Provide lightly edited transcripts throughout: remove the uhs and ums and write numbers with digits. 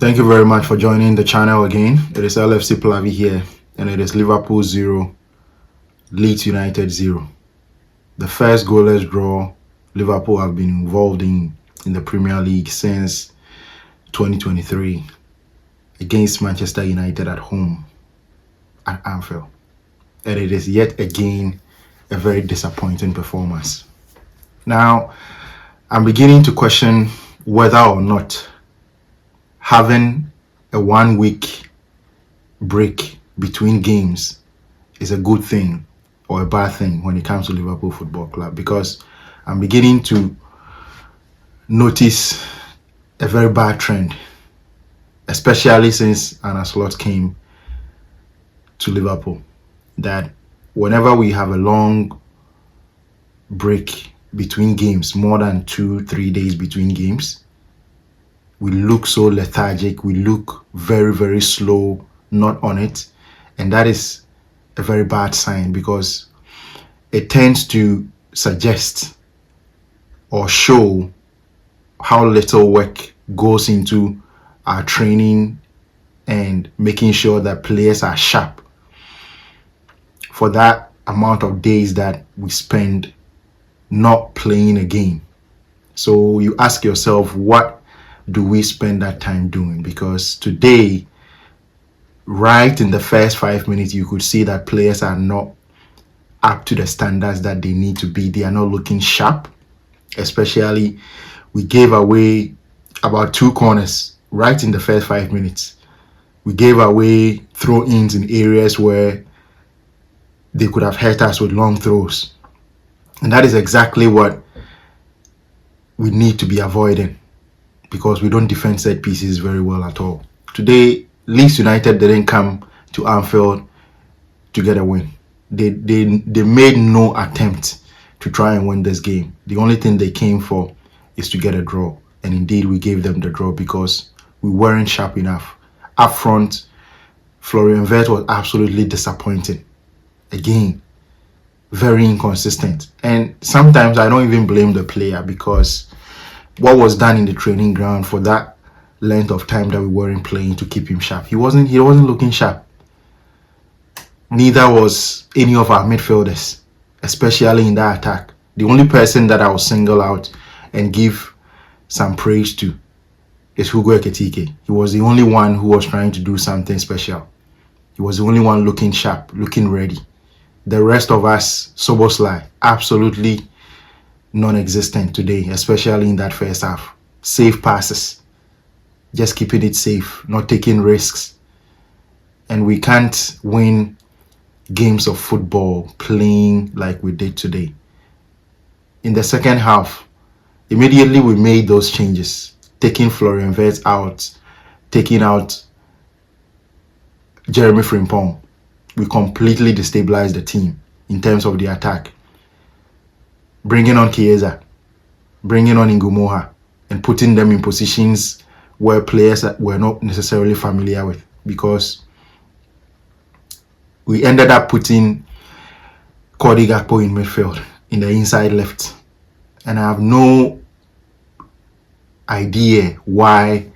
Thank you very much for joining the channel again. It is LFC Plavi here, and it is Liverpool 0, Leeds United 0. The first goalless draw Liverpool have been involved in the Premier League since 2023 against Manchester United at home at Anfield. And it is yet again a very disappointing performance. Now, I'm beginning to question whether or not having a 1 week break between games is a good thing or a bad thing when it comes to Liverpool Football Club, because I'm beginning to notice a very bad trend, especially since Arne Slot came to Liverpool, that whenever we have a long break between games, more than 2-3 days between games, we look so lethargic, we look very, very slow, not on it. And that is a very bad sign, because it tends to suggest or show how little work goes into our training and making sure that players are sharp for that amount of days that we spend not playing a game. So you ask yourself, what do we spend that time doing? Because today, right in the first 5 minutes, you could see that players are not up to the standards that they need to be. They are not looking sharp. Especially, we gave away about 2 corners right in the first 5 minutes. We gave away throw-ins in areas where they could have hurt us with long throws. And that is exactly what we need to be avoiding, because we don't defend set pieces very well at all. Today, Leeds United didn't come to Anfield to get a win. They made no attempt to try and win this game. The only thing they came for is to get a draw. And indeed, we gave them the draw because we weren't sharp enough. Up front, Florian Wirtz was absolutely disappointing. Again, very inconsistent. And sometimes I don't even blame the player, because what was done in the training ground for that length of time that we weren't playing to keep him sharp, he wasn't looking sharp. Neither was any of our midfielders, especially in that attack. The only person that I will single out and give some praise to is Hugo Ekitike. He was the only one who was trying to do something special. He was the only one looking sharp, looking ready. The rest of us, Soboslai, absolutely non-existent today, especially in that first half. Safe passes, just keeping it safe, not taking risks. And we can't win games of football playing like we did today. In the second half, immediately we made those changes, taking Florian Wirtz out, taking out Jeremy Frimpong. We completely destabilized the team in terms of the attack. Bringing on Chiesa, bringing on Ngumoha, and putting them in positions where players that were not necessarily familiar with, because we ended up putting Cody Gakpo in midfield, in the inside left. And I have no idea why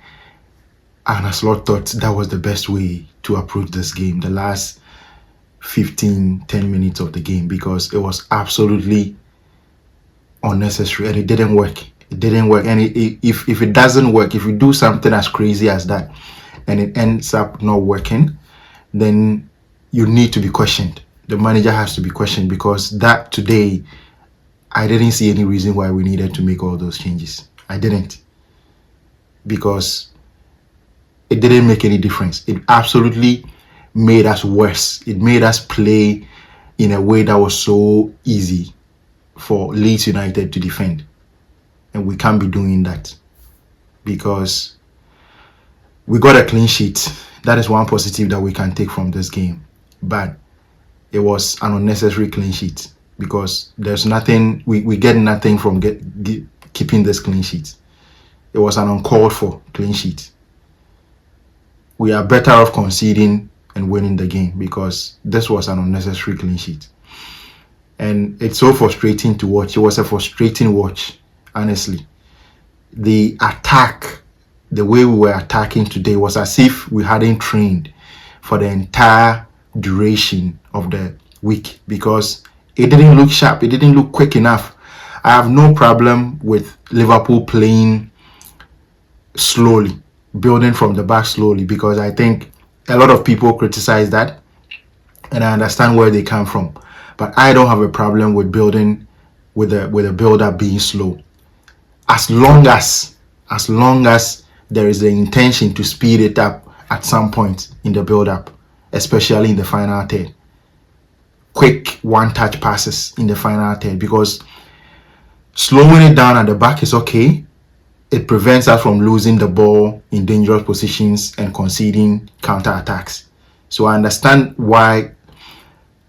Arne Slot thought that was the best way to approach this game, the last 10 minutes of the game, because it was absolutely unnecessary and it didn't work. It didn't work. And if it doesn't work, if we do something as crazy as that and it ends up not working, then you need to be questioned. The manager has to be questioned, because that today, I didn't see any reason why we needed to make all those changes. I didn't, because it didn't make any difference. It absolutely made us worse. It made us play in a way that was so easy for Leeds United to defend. And we can't be doing that, because we got a clean sheet. That is one positive that we can take from this game. But it was an unnecessary clean sheet, because there's nothing, we get nothing from keeping this clean sheet. It was an uncalled for clean sheet. We are better off conceding and winning the game, because this was an unnecessary clean sheet. And it's so frustrating to watch. It was a frustrating watch, honestly. The attack the way we were attacking today was as if we hadn't trained for the entire duration of the week, because it didn't look sharp, it didn't look quick enough. I have no problem with Liverpool playing slowly, building from the back slowly, because I think a lot of people criticize that, and I understand where they come from. But I don't have a problem with building with a build-up being slow, as long as there is the intention to speed it up at some point in the build-up, especially in the final third. Quick one-touch passes in the final third, because slowing it down at the back is okay. It prevents us from losing the ball in dangerous positions and conceding counter-attacks. So I understand why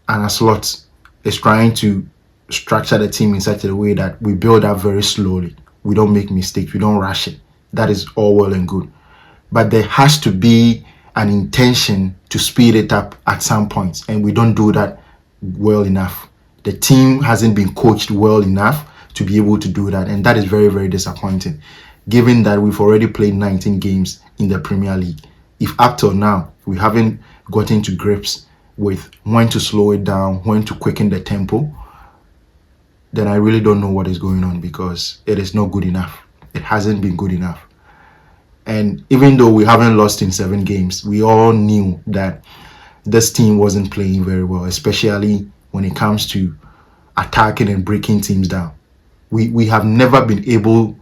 Arne Slot is trying to structure the team in such a way that we build up very slowly. We don't make mistakes. We don't rush it. That is all well and good. But there has to be an intention to speed it up at some point, and we don't do that well enough. The team hasn't been coached well enough to be able to do that, and that is very, very disappointing, given that we've already played 19 games in the Premier League. If up till now we haven't gotten to grips with when to slow it down, when to quicken the tempo, then I really don't know what is going on, because it is not good enough. It hasn't been good enough. And even though we haven't lost in 7 games, we all knew that this team wasn't playing very well, especially when it comes to attacking and breaking teams down. We have never been able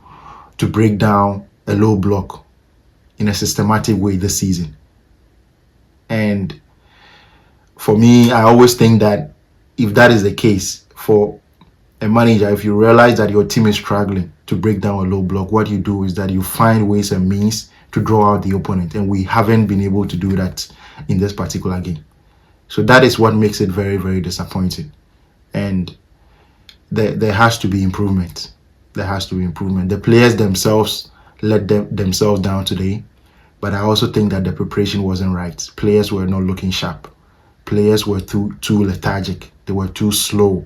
to break down a low block in a systematic way this season. And for me, I always think that if that is the case for a manager, if you realize that your team is struggling to break down a low block, what you do is that you find ways and means to draw out the opponent, and we haven't been able to do that in this particular game. So that is what makes it very, very disappointing. And there has to be improvement. There has to be improvement. The players themselves let themselves down today, but I also think that the preparation wasn't right. Players were not looking sharp. Players were too lethargic. They were too slow.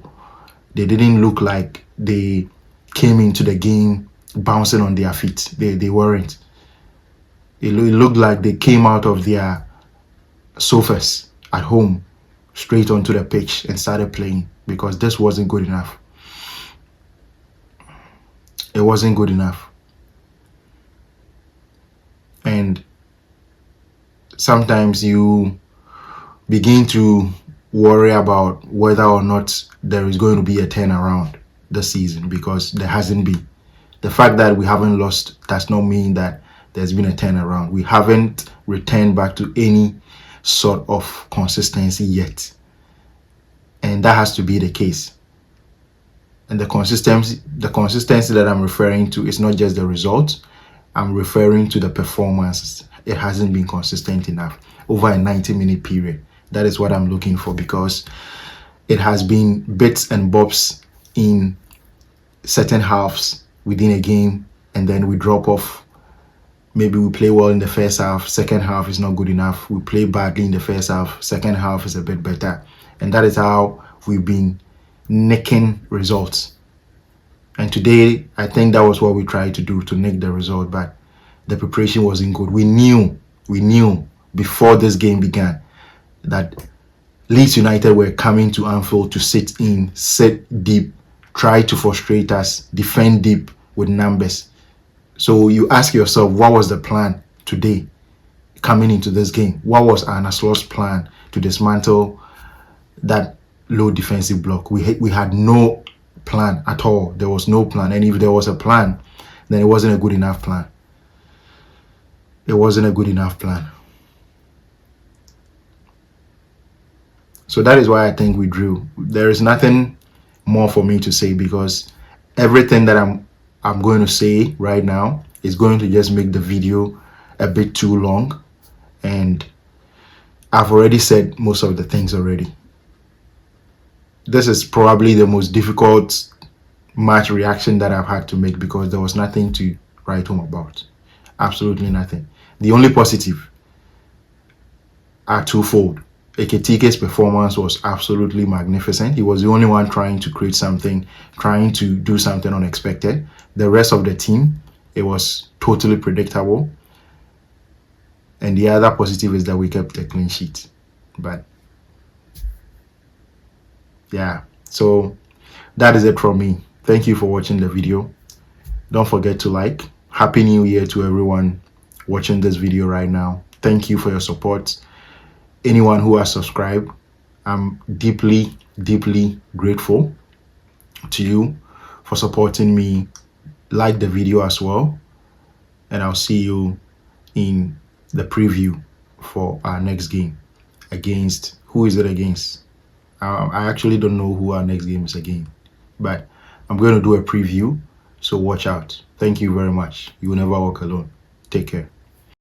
They didn't look like they came into the game bouncing on their feet. They weren't. It looked like they came out of their sofas at home straight onto the pitch and started playing, because this wasn't good enough. It wasn't good enough. And sometimes you begin to worry about whether or not there is going to be a turnaround this season, because there hasn't been. The fact that we haven't lost does not mean that there's been a turnaround. We haven't returned back to any sort of consistency yet, and that has to be the case. And the consistency that I'm referring to is not just the results. I'm referring to the performance. It hasn't been consistent enough over a 90-minute period. That is what I'm looking for, because it has been bits and bobs in certain halves within a game, and then we drop off. Maybe we play well in the first half, second half is not good enough. We play badly in the first half, second half is a bit better. And that is how we've been nicking results. And today, I think that was what we tried to do, to nick the result, but the preparation wasn't good. We knew before this game began that Leeds United were coming to Anfield to sit deep, try to frustrate us, defend deep with numbers. So you ask yourself, what was the plan today coming into this game? What was Arne Slot's plan to dismantle that low defensive block? We had no plan at all. There was no plan. And if there was a plan, then it wasn't a good enough plan. It wasn't a good enough plan. So that is why I think we drew. There is nothing more for me to say, because everything that I'm going to say right now is going to just make the video a bit too long, and I've already said most of the things already. This is probably the most difficult match reaction that I've had to make, because there was nothing to write home about. Absolutely nothing. The only positive are twofold. Eketike's performance was absolutely magnificent. He was the only one trying to create something, trying to do something unexpected. The rest of the team, it was totally predictable. And the other positive is that we kept a clean sheet. But yeah, so that is it from me. Thank you for watching the video. Don't forget to like. Happy New Year to everyone watching this video right now. Thank you for your support. Anyone who has subscribed, I'm deeply grateful to you for supporting me. Like the video as well, and I'll see you in the preview for our next game. Against who is it against? I actually don't know who our next game is against, but I'm going to do a preview, so watch out. Thank you very much. You will never walk alone. Take care.